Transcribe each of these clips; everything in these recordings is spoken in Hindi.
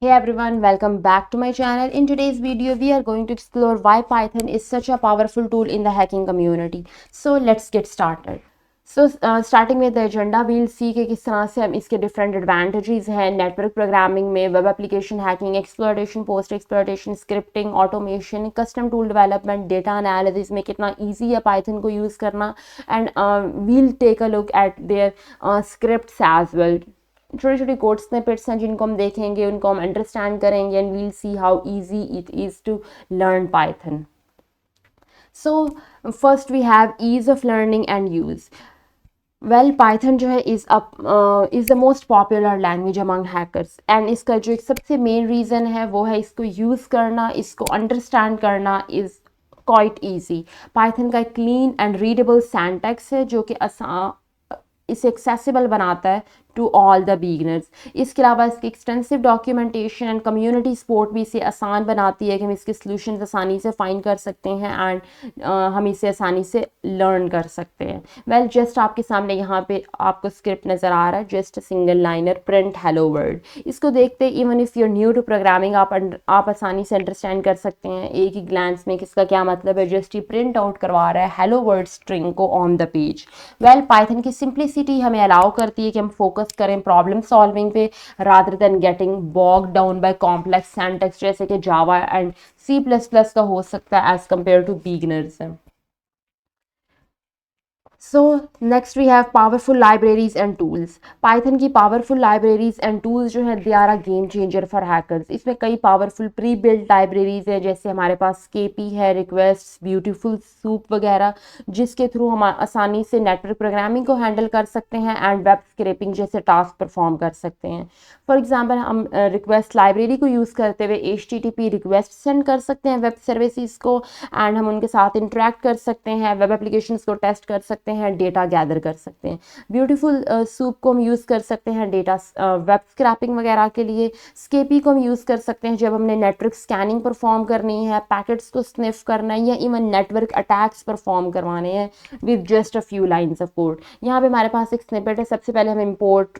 Hey everyone, welcome back to my channel. In today's video, we are going to explore why Python is such a powerful tool in the hacking community. So let's get started. Starting with the agenda, we'll see कि किस तरह से हम इसके different advantages हैं network programming में, web application hacking, exploitation, post exploitation, scripting, automation, custom tool development, data analysis में कितना easy है Python को use करना, and we'll take a look at their scripts as well. छोटे छोटे कोड स्निपेट्स हैं जिनको हम देखेंगे, उनको हम अंडरस्टैंड करेंगे and we'll see how easy it is to learn Python. So first we have ease of learning and use. Well Python जो है is the most popular language among hackers and इसका जो एक सबसे मेन रीज़न है वो है इसको यूज़ करना, इसको अंडरस्टैंड करना इज़ क्वाइट ईजी. पाइथन का एक क्लीन एंड रीडेबल सिंटैक्स है जो कि इसे एक्सेसिबल बनाता है टू ऑल द बिगिनर्स. इसके अलावा इसकी extensive documentation and community support भी इसे आसान बनाती है कि हम इसके सॉल्यूशंस आसानी से फाइंड कर सकते हैं एंड हम इसे आसानी से लर्न कर सकते हैं. वेल जस्ट आपके सामने यहाँ पे आपको स्क्रिप्ट नज़र आ रहा है, just single liner print hello world. इसको देखते even if you are new to programming आप आसानी से अंडरस्टैंड कर सकते हैं एक ही ग्लैंस में किसका क्या मतलब है. जस्ट ये प्रिंट आउट करवा रहा है हेलो वर्ल्ड स्ट्रिंग को on the page. Well Python की सिंप्लिसिटी हमें अलाउ करती है कि हम फोकस करें प्रॉब्लम सॉल्विंग पे rather than getting bogged down by complex syntax जैसे कि जावा एंड C++ का हो सकता है as compare to beginners. So next we have powerful libraries and tools. Python की powerful libraries and tools जो है they are a game changer for hackers. इसमें कई powerful pre-built libraries है जैसे हमारे पास KP है, requests, beautiful soup वगैरह जिसके थ्रू हम आसानी से network programming को handle कर सकते हैं and web scraping जैसे task perform कर सकते हैं. For example हम request library को use करते हुए HTTP request send कर सकते हैं web services को and हम उनके साथ interact कर सकते हैं, web applications को test कर सकते हैं, डेटा गैदर कर सकते हैं. ब्यूटीफुल सूप को हम यूज़ कर सकते हैं डेटा वेब स्क्रैपिंग वगैरह के लिए. स्केपी को हम यूज़ कर सकते हैं जब हमने नेटवर्क स्कैनिंग परफॉर्म करनी है, पैकेट्स को स्निफ करना है या इवन नेटवर्क अटैक्स परफॉर्म करवाने हैं with just a few lines of code. यहाँ पे हमारे पास एक स्निपेट है. सबसे पहले हम इंपोर्ट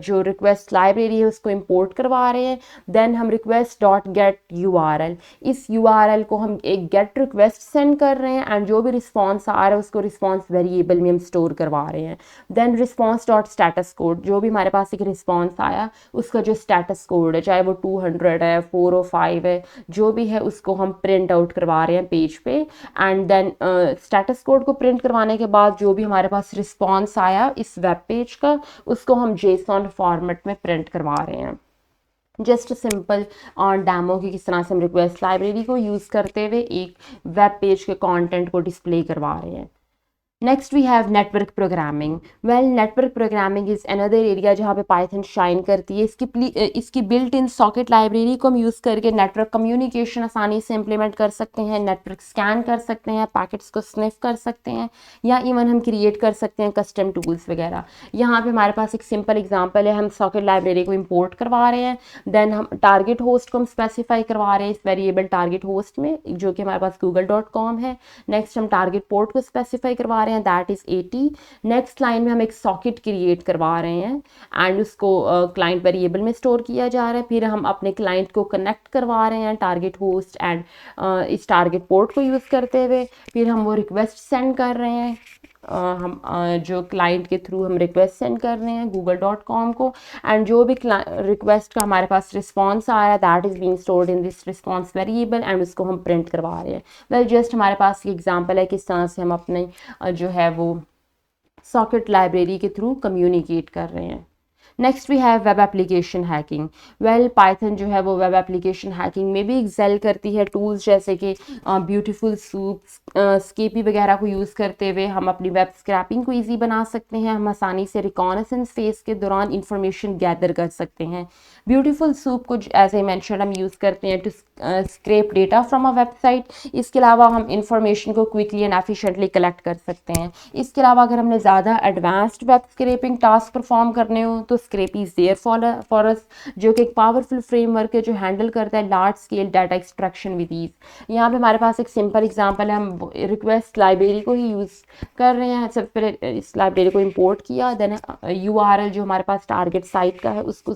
जो रिक्वेस्ट लाइब्रेरी है उसको इंपोर्ट करवा रहे हैं. देन हम रिक्वेस्ट डॉट गेट URL, इस URL को हम एक गेट रिक्वेस्ट सेंड कर रहे हैं एंड जो भी रिस्पॉन्स आ रहा है उसको रिस्पॉन्स वेरिएबल में हम स्टोर करवा रहे हैं. Then response dot status code, जो भी हमारे पास एक रिस्पॉन्स आया उसका जो स्टेटस कोड है चाहे वो 200 है 405 है जो भी है उसको हम प्रिंट आउट करवा रहे हैं पेज पे. एंड देन स्टेटस कोड को प्रिंट करवाने के बाद जो भी हमारे पास रिस्पॉन्स आया इस वेब पेज का उसको हम JSON फॉर्मेट में प्रिंट करवा रहे हैं. जस्ट सिंपल और डैमो की किस तरह से हम रिक्वेस्ट लाइब्रेरी को यूज़ करते हुए एक वेब पेज के कंटेंट को डिस्प्ले करवा रहे हैं. Next we have network programming. Well network programming is another area जहाँ पे पाइथन शाइन करती है. इसकी बिल्ट इन सॉकेट लाइब्रेरी को हम यूज़ करके नेटवर्क कम्युनिकेशन आसानी से इम्प्लीमेंट कर सकते हैं, नेटवर्क स्कैन कर सकते हैं, पैकेट्स को स्निफ कर सकते हैं या इवन हम क्रिएट कर सकते हैं कस्टम टूल्स वगैरह. यहाँ पे हमारे पास एक सिंपल एग्जाम्पल है. हम सॉकेट लाइब्रेरी को इम्पोर्ट करवा रहे हैं. देन हम टारगेट होस्ट को हम स्पेसिफाई करवा रहे हैं इस वेरिएबल टारगेट होस्ट में जो कि हमारे पास google.com है. नेक्स्ट हम टारगेट पोर्ट को स्पेसिफाई करवा रहे हैं दैट इज 80. नेक्स्ट लाइन में हम एक सॉकेट क्रिएट करवा रहे हैं एंड उसको क्लाइंट वेरिएबल में स्टोर किया जा रहा है. फिर हम अपने क्लाइंट को कनेक्ट करवा रहे हैं टारगेट होस्ट एंड इस टारगेट पोर्ट को यूज़ करते हुए. फिर हम वो रिक्वेस्ट सेंड कर रहे हैं हम जो क्लाइंट के थ्रू हम रिक्वेस्ट सेंड कर रहे हैं google.com को एंड जो भी रिक्वेस्ट का हमारे पास रिस्पॉन्स आ रहा है that is being stored in this response variable and उसको हम प्रिंट करवा रहे हैं. वेल जस्ट हमारे पास एक एग्जांपल है किस तरह से हम अपने जो है वो सॉकेट लाइब्रेरी के थ्रू कम्युनिकेट कर रहे हैं. Next we have web application hacking. Well Python जो है वो वेब एप्लीकेशन हैकिंग में भी एक्सेल करती है. टूल्स जैसे कि ब्यूटीफुल सूप, स्केपी वगैरह को यूज़ करते हुए हम अपनी वेब स्क्रैपिंग को ईजी बना सकते हैं. हम आसानी से रिकॉनेसेंस फेज के दौरान इंफॉर्मेशन गैदर कर सकते हैं. ब्यूटीफुल सूप को एज ए मेंशन हम यूज़ करते हैं to scrape data from a website. इसके अलावा हम इंफॉर्मेशन को क्विकली एंड एफिशिएंटली कलेक्ट कर सकते हैं. इसके अलावा अगर हमने ज़्यादा advanced web scraping task perform करने हो तो Scrapy is there for us जो कि एक पावरफुल फ्रेमवर्क है जो हैंडल करता है large scale data extraction with ease. यहाँ पे हमारे पास एक सिंपल एग्जांपल है. हम रिक्वेस्ट लाइब्रेरी को ही यूज़ कर रहे हैं. सबसे पहले इस लाइब्रेरी को इंपोर्ट किया. देन URL जो हमारे पास टारगेट साइट का है उसको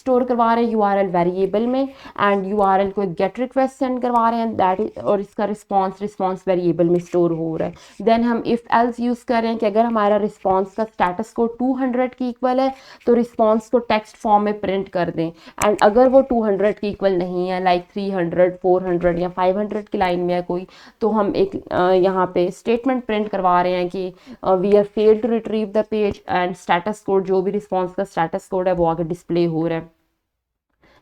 स्टोर करवा रहे हैं यूआरएल वेरिएबल में, एंड यूआरएल को एक गेट रिक्वेस्ट सेंड करवा रहे हैं दैट इज, और इसका रिस्पॉन्स वेरिएबल में स्टोर हो रहा है। देन हम इफ़ एल्स यूज़ कर रहे हैं कि अगर हमारा रिस्पॉन्स का स्टेटस कोड 200 की इक्वल है तो रिस्पॉन्स को टेक्स्ट फॉर्म में प्रिंट कर दें, एंड अगर वो 200 की इक्वल नहीं है, लाइक 300, 400 या 500 की लाइन में है कोई, तो हम एक यहाँ पे स्टेटमेंट प्रिंट करवा रहे हैं कि we are failed to retrieve the page, and status code जो भी रिस्पॉन्स का स्टेटस कोड है वो आगे डिस्प्ले हो रहा है।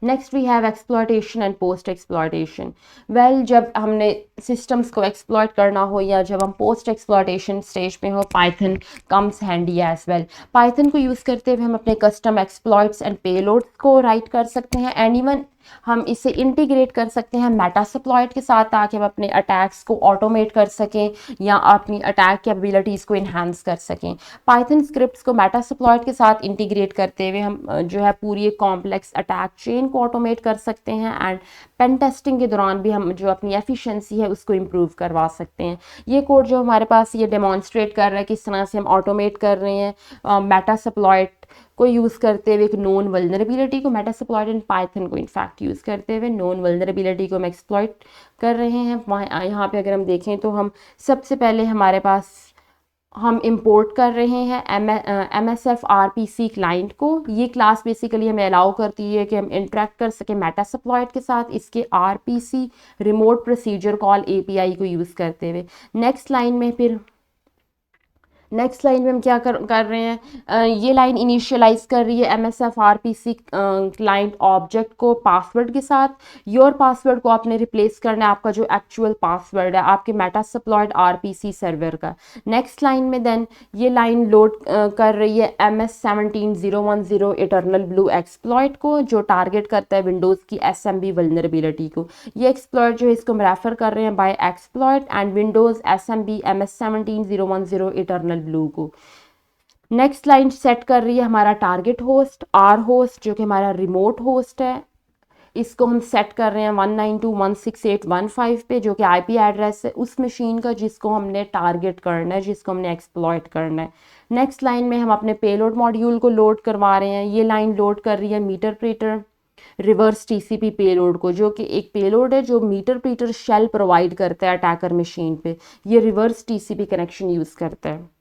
Next we have exploitation and post exploitation. Well, जब हमने सिस्टम्स को एक्सप्लॉयट करना हो या जब हम पोस्ट एक्सप्लॉयटेशन स्टेज में हो, Python comes handy as well. Python को यूज़ करते हुए हम अपने कस्टम एक्सप्लॉयट्स एंड पेलोड्स को राइट कर सकते हैं, एंड इवन हम इसे इंटीग्रेट कर सकते हैं मेटासप्लॉयट के साथ, ताकि हम अपने अटैक्स को ऑटोमेट कर सकें या अपनी अटैक कैपेबिलिटीज़ को इन्हांस कर सकें। पाइथन स्क्रिप्ट्स को मेटासप्लॉयट के साथ इंटीग्रेट करते हुए हम जो है पूरी एक कॉम्प्लेक्स अटैक चेन को ऑटोमेट कर सकते हैं, एंड पेन टेस्टिंग के दौरान भी हम जो अपनी एफिशिएंसी है उसको इम्प्रूव करवा सकते हैं। ये कोड जो हमारे पास ये डेमॉन्स्ट्रेट कर रहा है किस तरह से हम ऑटोमेट कर रहे हैं मेटासप्लॉयट को यूज़ करते हुए एक नोन वल्नरेबिलिटी को, मेटासप्लॉयट इन पाइथन को इनफैक्ट यूज़ करते हुए नोन वल्नरेबिलिटी को हम एक्सप्लॉयट कर रहे हैं। वहाँ यहाँ पे अगर हम देखें तो हम सबसे पहले हमारे पास हम इंपोर्ट कर रहे हैं MSF RPC क्लाइंट को। ये क्लास बेसिकली हमें अलाउ करती है कि हम इंटरेक्ट कर सकें मेटासप्लॉयट के साथ इसके RPC remote procedure call API को यूज़ करते हुए। नेक्स्ट लाइन में हम क्या कर रहे हैं, ये लाइन इनिशियलाइज कर रही है MSF RPC क्लाइंट ऑब्जेक्ट को पासवर्ड के साथ। योर पासवर्ड को आपने रिप्लेस करना है आपका जो एक्चुअल पासवर्ड है आपके मेटासप्लॉयड RPC सर्वर का। नेक्स्ट लाइन में देन ये लाइन लोड कर रही है MS17010 इटर्नल ब्लू एक्सप्लॉयट को, जो टारगेट करता है विंडोज़ की SMB वल्नरेबिलिटी को। ये एक्सप्लॉयट जो है इसको हम रेफर कर रहे हैं by exploit and Windows SMB MS17010 eternal blue को। नेक्स्ट लाइन सेट कर रही है हमारा टारगेट होस्ट R होस्ट जो कि हमारा रिमोट होस्ट है। इसको हम सेट कर रहे हैं 192.168.1.5 पे, जो कि IP एड्रेस है उस मशीन का जिसको हमने टारगेट करना है, जिसको हमने एक्सप्लॉयट करना है। नेक्स्ट लाइन में हम अपने पेलोड मॉड्यूल को लोड करवा रहे हैं। ये लाइन लोड कर रही है मीटर प्रीटर रिवर्स TCP पेलोड को, जो कि एक पेलोड है जो मीटर प्रीटर शेल प्रोवाइड करता है अटैकर मशीन पे। ये रिवर्स TCP कनेक्शन यूज़ करता है।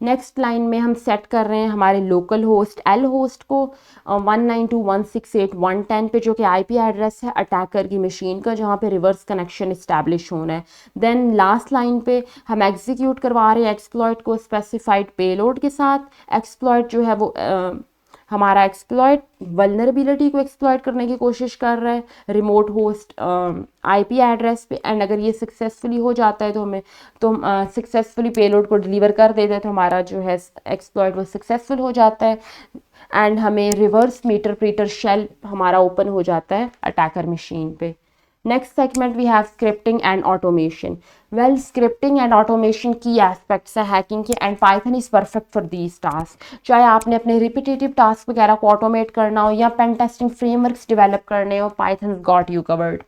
नेक्स्ट लाइन में हम सेट कर रहे हैं हमारे लोकल होस्ट L होस्ट को 192.168.1.10 पे, जो कि IP एड्रेस है अटैकर की मशीन का जहाँ पे रिवर्स कनेक्शन इस्टेब्लिश होना है। देन लास्ट लाइन पे हम एग्जीक्यूट करवा रहे हैं एक्सप्लॉयट को स्पेसिफाइड पेलोड के साथ। एक्सप्लॉयट जो है वो हमारा एक्सप्लॉयट वल्नरेबिलिटी को एक्सप्लॉयट करने की कोशिश कर रहा है रिमोट होस्ट IP एड्रेस पे, एंड अगर ये सक्सेसफुली हो जाता है तो हम सक्सेसफुली पेलोड को डिलीवर कर देते हैं तो हमारा जो है एक्सप्लॉयट वो सक्सेसफुल हो जाता है, एंड हमें रिवर्स मीटर प्रीटर शेल हमारा ओपन हो जाता है अटैकर मशीन पे। Next segment we have scripting and automation. Well, scripting and automation key aspects है hacking के, and Python is perfect for these tasks. चाहे आपने अपने repetitive task वगैरह को automate करना हो या pen testing frameworks develop करने हो, Python's got you covered.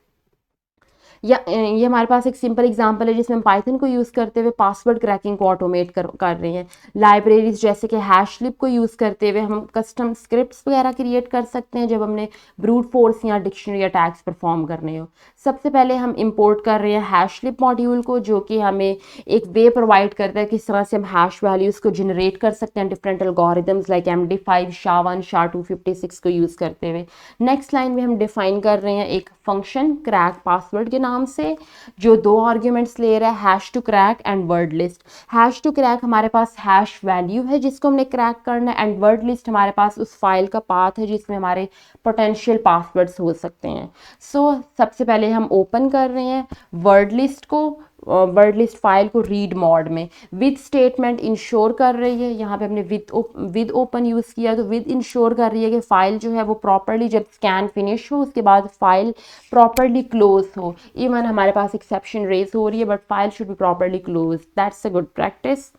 या ये हमारे पास एक सिंपल एग्जांपल है जिसमें हम पाइथन को यूज़ करते हुए पासवर्ड क्रैकिंग को ऑटोमेट कर रहे हैं। लाइब्रेरीज जैसे कि हैशलिप को यूज़ करते हुए हम कस्टम स्क्रिप्ट्स वगैरह क्रिएट कर सकते हैं जब हमने ब्रूट फोर्स या डिक्शनरी अटैक्स परफॉर्म करने हो। सबसे पहले हम इंपोर्ट कर रहे हैं हैशलिप मॉड्यूल को, जो कि हमें एक वे प्रोवाइड करता है किस तरह से हम हैश वैल्यूज़ को जनरेट कर सकते हैं different algorithms like MD5 SHA-1 SHA-256 को यूज़ करते हुए। नेक्स्ट लाइन में हम डिफाइन कर रहे हैं एक फंक्शन क्रैक पासवर्ड के नाम से, जो 2 आर्ग्यूमेंट्स ले रहा है hash to crack and word list. Hash to crack हमारे पास हैश वैल्यू है जिसको हमने क्रैक करना है, एंड वर्ड लिस्ट हमारे पास उस फाइल का पाथ है जिसमें हमारे पोटेंशियल पासवर्ड्स हो सकते हैं। सबसे पहले हम ओपन कर रहे हैं वर्ड लिस्ट को, वर्ड लिस्ट फाइल को रीड मोड में। विद स्टेटमेंट इंश्योर कर रही है, यहाँ पे हमने विद ओपन यूज़ किया तो विद इंश्योर कर रही है कि फ़ाइल जो है वो प्रॉपरली जब स्कैन फिनिश हो उसके बाद फाइल प्रॉपरली क्लोज हो। इवन हमारे पास एक्सेप्शन रेज हो रही है but file should be properly close, that's a good practice.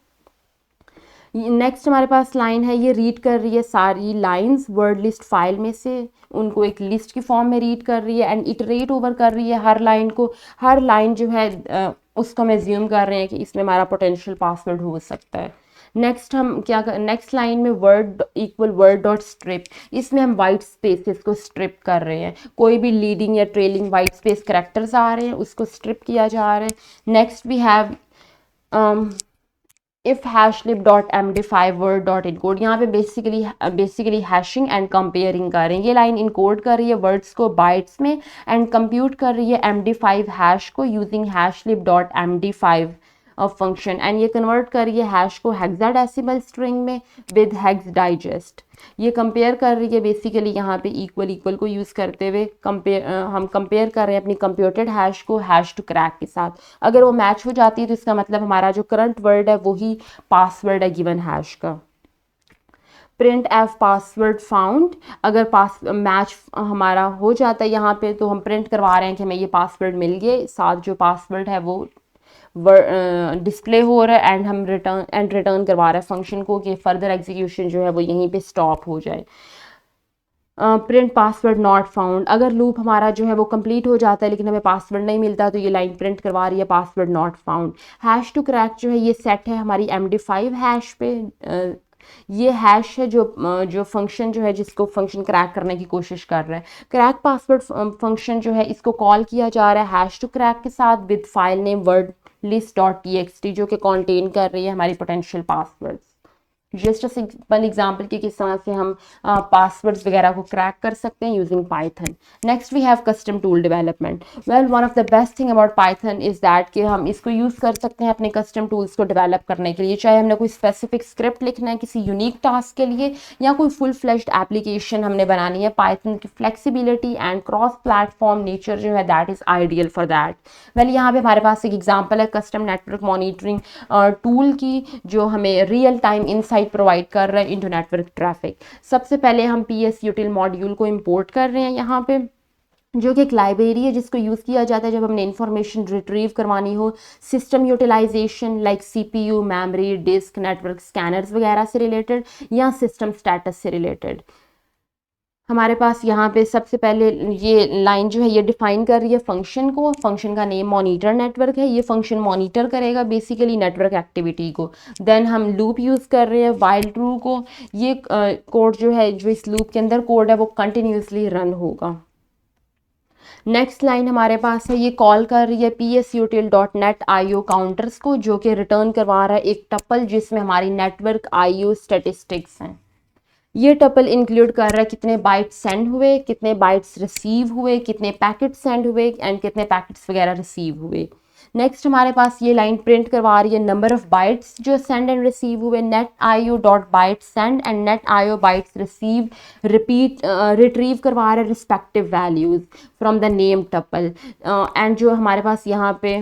Next हमारे पास लाइन है, ये रीड कर रही है सारी लाइंस वर्ड लिस्ट फाइल में से, उनको एक लिस्ट की फॉर्म में रीड कर रही है एंड इटरेट ओवर कर रही है हर लाइन को। हर लाइन जो है उसको हम एज्यूम कर रहे हैं कि इसमें हमारा पोटेंशियल पासवर्ड हो सकता है। नेक्स्ट हम क्या नेक्स्ट लाइन में word equal word dot strip, इसमें हम वाइट स्पेसेस को स्ट्रिप कर रहे हैं, कोई भी लीडिंग या ट्रेलिंग वाइट स्पेस करेक्टर्स आ रहे हैं उसको स्ट्रिप किया जा रहा है। Next we have if hashlib.md5 word dot encode, यहाँ पे बेसिकली हैशिंग एंड कंपेयरिंग कर रहे हैं। ये लाइन इनकोड कर रही है वर्ड्स को बाइट्स में एंड कंप्यूट कर रही है md5 हैश को यूजिंग hashlib.md5 फंक्शन, एंड ये कन्वर्ट कर रही है हैश को हेक्साडेसिमल स्ट्रिंग में विद हेक्स डाइजेस्ट। ये कंपेयर कर रही है बेसिकली यहाँ पे इक्वल इक्वल को यूज़ करते हुए हम कंपेयर कर रहे हैं अपनी कंप्यूटेड हैश को हैश टू क्रैक के साथ। अगर वो मैच हो जाती है तो इसका मतलब हमारा जो करंट वर्ड है वही पासवर्ड है गिवन हैश का। प्रिंट एफ पासवर्ड फाउंड, अगर मैच हमारा हो जाता है यहाँ पे तो हम प्रिंट करवा रहे हैं कि हमें ये पासवर्ड मिल गया, साथ जो पासवर्ड है वो डिस्प्ले हो रहा है एंड हम रिटर्न करवा रहे हैं फंक्शन को कि फर्दर एग्जीक्यूशन जो है वो यहीं पे स्टॉप हो जाए। प्रिंट पासवर्ड नॉट फाउंड, अगर लूप हमारा जो है वो कंप्लीट हो जाता है लेकिन हमें पासवर्ड नहीं मिलता तो ये लाइन प्रिंट करवा रही है password not found. Hash to crack जो है ये सेट है हमारी md5 हैश पे, ये हैश है जो फंक्शन जो है जिसको फंक्शन क्रैक करने की कोशिश कर रहा है। क्रैक पासवर्ड फंक्शन जो है इसको कॉल किया जा रहा है हैश टू क्रैक के साथ with file name word list.txt जो कि कंटेन कर रही है हमारी potential passwords. Just a simple example कि किस तरह से हम पासवर्ड्स वगैरह को क्रैक कर सकते हैं using Python. Next we have custom tool development. Well one of the best thing about Python is that कि हम इसको यूज़ कर सकते हैं अपने कस्टम टूल्स को डेवलप करने के लिए, चाहे हमने कोई स्पेसिफिक स्क्रिप्ट लिखना है किसी यूनिक टास्क के लिए या कोई फुल फ्लेश्ड एप्लीकेशन हमने बनानी है। पाइथन की flexibility and cross platform nature जो है that is ideal for that. Well यहाँ पे हमारे पास एक एग्जाम्पल है कस्टम नेटवर्क मॉनिटरिंग टूल की जो हमें रियल टाइम इंसाइट प्रोवाइड कर रहा है इनटू नेटवर्क ट्रैफिक। सबसे पहले हम psutil मॉड्यूल को इंपोर्ट कर रहे हैं यहाँ पे, जो कि एक लाइब्रेरी है जिसको यूज़ किया जाता है जब हमने इंफॉर्मेशन रिट्रीव करवानी हो system utilization like CPU, memory, disk, network scanners वगैरह से रिलेटेड या सिस्टम स्टेटस से रिलेटेड। हमारे पास यहाँ पे सबसे पहले ये लाइन जो है ये डिफाइन कर रही है फंक्शन को, फंक्शन का नेम मॉनिटर नेटवर्क है, ये फंक्शन मॉनिटर करेगा बेसिकली नेटवर्क एक्टिविटी को। देन हम लूप यूज़ कर रहे हैं वाइल ट्रू को, ये कोड जो है जो इस लूप के अंदर कोड है वो कंटिन्यूसली रन होगा। नेक्स्ट लाइन हमारे पास है ये कॉल कर रही है psutil.net IO काउंटर्स को जो कि रिटर्न करवा रहा है एक टपल जिसमें हमारी नेटवर्क IO स्टेटिस्टिक्स हैं। ये टपल इंक्लूड कर रहा है कितने बाइट्स सेंड हुए, कितने बाइट्स रिसीव हुए, कितने पैकेट सेंड हुए एंड कितने पैकेट्स वगैरह रिसीव हुए। नेक्स्ट हमारे पास ये लाइन प्रिंट करवा रही है नंबर ऑफ बाइट्स जो सेंड एंड रिसीव हुए, net IO dot byte send and net IO bytes receive retrieve करवा रहा है respective values from the name tuple. And जो हमारे पास यहाँ पे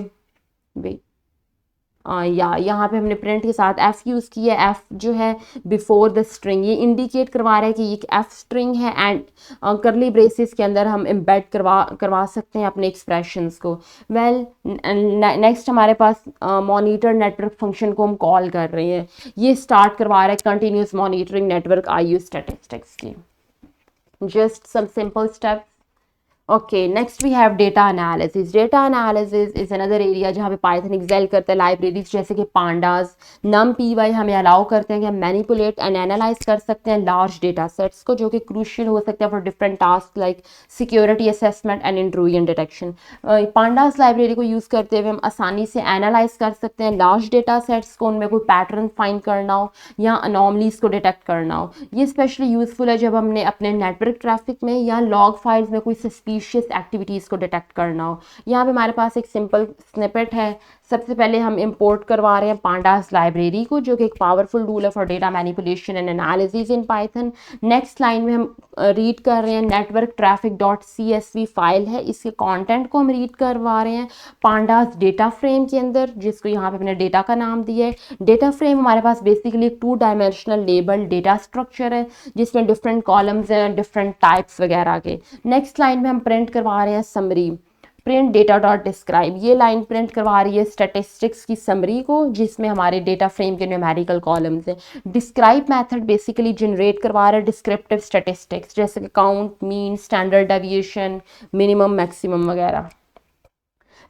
यहाँ पे हमने प्रिंट के साथ f यूज़ किया है। f जो है बिफोर द स्ट्रिंग, ये इंडिकेट करवा रहा है कि ये एक f स्ट्रिंग है एंड करली ब्रेसेस के अंदर हम एम्बेड करवा सकते हैं अपने एक्सप्रेशंस को। वेल नेक्स्ट हमारे पास मॉनिटर नेटवर्क फंक्शन को हम कॉल कर रहे हैं, ये स्टार्ट करवा रहा है continuous monitoring network IO statistics की। Just some simple steps. Okay next we have data analysis. Data analysis is another area जहाँ पे पाइथन एक्सेल करता है। लाइब्रेरीज जैसे कि पांडास, numpy हमें अलाउ करते हैं कि हम मैनिपुलेट एंड एनालाइज कर सकते हैं लार्ज डेटा सेट्स को जो कि क्रूशियल हो सकते हैं for different task like security assessment and intrusion detection. Pandas library को यूज़ करते हुए हम आसानी से एनालाइज कर सकते हैं लार्ज डेटा सेट्स को, उनमें कोई पैटर्न फाइंड करना हो या अनॉमलीज को डिटेक्ट करना हो। ये स्पेशली यूज़फुल है जब हमने अपने नेटवर्क ट्रैफिक में या लॉग फाइल्स में कोई एक्टिविटीज़ को डिटेक्ट करना हो। यहाँ पे हमारे पास एक सिंपल स्निपेट है। सबसे पहले हम इंपोर्ट करवा रहे हैं पांडास लाइब्रेरी को जो कि एक पावरफुल टूल है for data manipulation and analysis in Python. Next line में हम रीड कर रहे हैं network traffic dot CSV file है, इसके कंटेंट को हम रीड करवा रहे हैं पांडास डेटा फ्रेम के अंदर जिसको यहाँ पे हमने डेटा का नाम दिया है। डेटा फ्रेम हमारे पास बेसिकली एक 2 डायमेंशनल लेबल डेटा स्ट्रक्चर है जिसमें डिफरेंट कॉलम्स हैं डिफरेंट टाइप्स वगैरह के। नेक्स्ट लाइन में हम प्रिंट करवा रहे हैं summary, print data dot describe, ये लाइन प्रिंट करवा रही है स्टैटिस्टिक्स की समरी को जिसमें हमारे डेटा फ्रेम के न्यूमेरिकल कॉलम्स हैं। डिस्क्राइब मेथड बेसिकली जनरेट करवा रहा है डिस्क्रिप्टिव स्टैटिस्टिक्स जैसे कि count, mean, standard deviation, minimum, maximum वगैरह।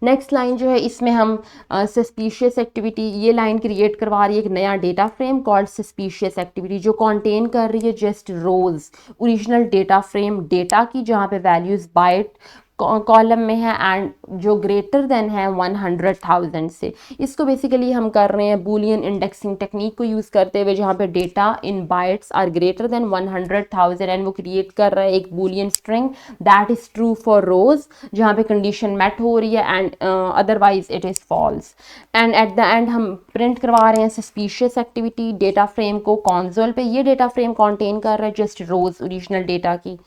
नेक्स्ट लाइन जो है इसमें हम सस्पिशियस एक्टिविटी, ये लाइन क्रिएट करवा रही है एक नया data frame called suspicious activity, जो कंटेन कर रही है जस्ट रोज ओरिजिनल डेटा फ्रेम डेटा की, जहाँ पे वैल्यूज बाइट कॉलम में है एंड जो ग्रेटर देन है 100,000 से। इसको बेसिकली हम कर रहे हैं बूलियन इंडेक्सिंग टेक्निक को यूज़ करते हुए, जहाँ पे data in bytes are greater than 100,000 and वो क्रिएट कर रहा है एक boolean string that is true for rows, जहाँ पे कंडीशन मेट हो रही है and otherwise it is false. And at the end हम प्रिंट करवा रहे हैं सस्पिशियस एक्टिविटी डेटा फ्रेम को कॉन्सोल पे। ये डेटा फ्रेम कॉन्टेन कर रहा है जस्ट रोज ओरिजिनल डेटा की,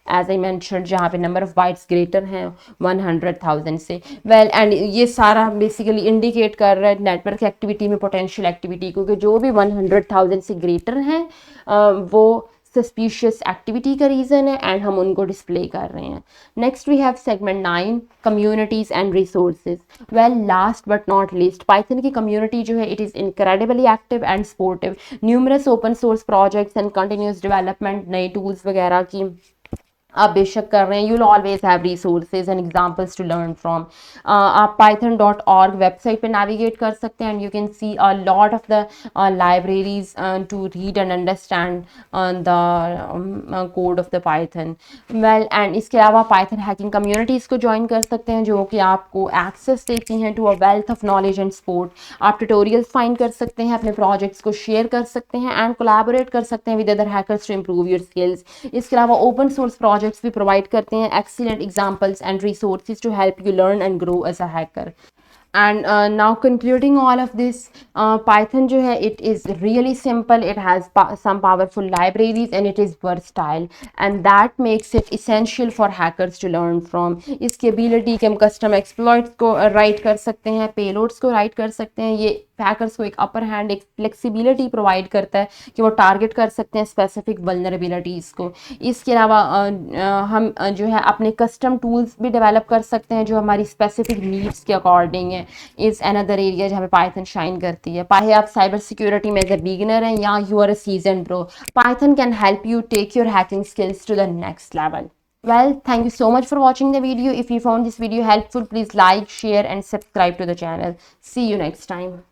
एज आई मैंशन, जहाँ पे नंबर ऑफ बाइट्स ग्रेटर हैं 100,000 से। वेल एंड ये सारा बेसिकली इंडिकेट कर रहा है नेटवर्क एक्टिविटी में पोटेंशियल एक्टिविटी, क्योंकि जो भी 100,000 से ग्रेटर हैं वो सस्पिशियस एक्टिविटी का रीज़न है एंड हम उनको डिस्प्ले कर रहे हैं। Next we have segment 9 communities and resources. Well last but not least, Python की कम्युनिटी जो है it is incredibly active and supportive. Numerous open source projects and continuous development, नए टूल्स वगैरह की आप बेशक कर रहे हैं। You'll always have resources and examples to learn from. आप python.org वेबसाइट पे नेविगेट कर सकते हैं and you can see a lot of the libraries to read and understand the code of the Python. Well and इसके अलावा पाइथन हैकिंग कम्युनिटीज़ को ज्वाइन कर सकते हैं, जो कि आपको एक्सेस देती हैं to a wealth of knowledge and support. आप ट्यूटोरियल्स फाइंड कर सकते हैं, अपने प्रोजेक्ट्स को शेयर कर सकते हैं एंड कोलैबोरेट कर सकते हैं with other hackers to improve your skills. इसके अलावा ओपन सोर्स प्रोजेक्ट्स भी प्रोवाइड करते हैं excellent examples and resources to help you learn and grow as a hacker. And now concluding all of this, Python जो है it is really simple, it has some powerful libraries and it is versatile and that makes it essential for hackers to learn from। इसकी ability कि हम custom exploits को write कर सकते हैं, payloads को write कर सकते हैं, ये हैकर्स को एक अपर हैंड, एक फ्लेक्सिबिलिटी प्रोवाइड करता है कि वो टारगेट कर सकते हैं स्पेसिफिक वल्नरेबिलिटीज़ को। इसके अलावा हम जो है अपने कस्टम टूल्स भी डेवलप कर सकते हैं जो हमारी स्पेसिफिक नीड्स के अकॉर्डिंग है। इज़ अनदर एरिया जहाँ पे पाइथन शाइन करती है। चाहे आप साइबर सिक्योरिटी में एज अ बिगिनर हैं या you are a season pro, Python can help you take your hacking skills to the next level. Well, thank you so much for watching the video. If you found this video helpful, please like, share and subscribe to the channel. See you next time.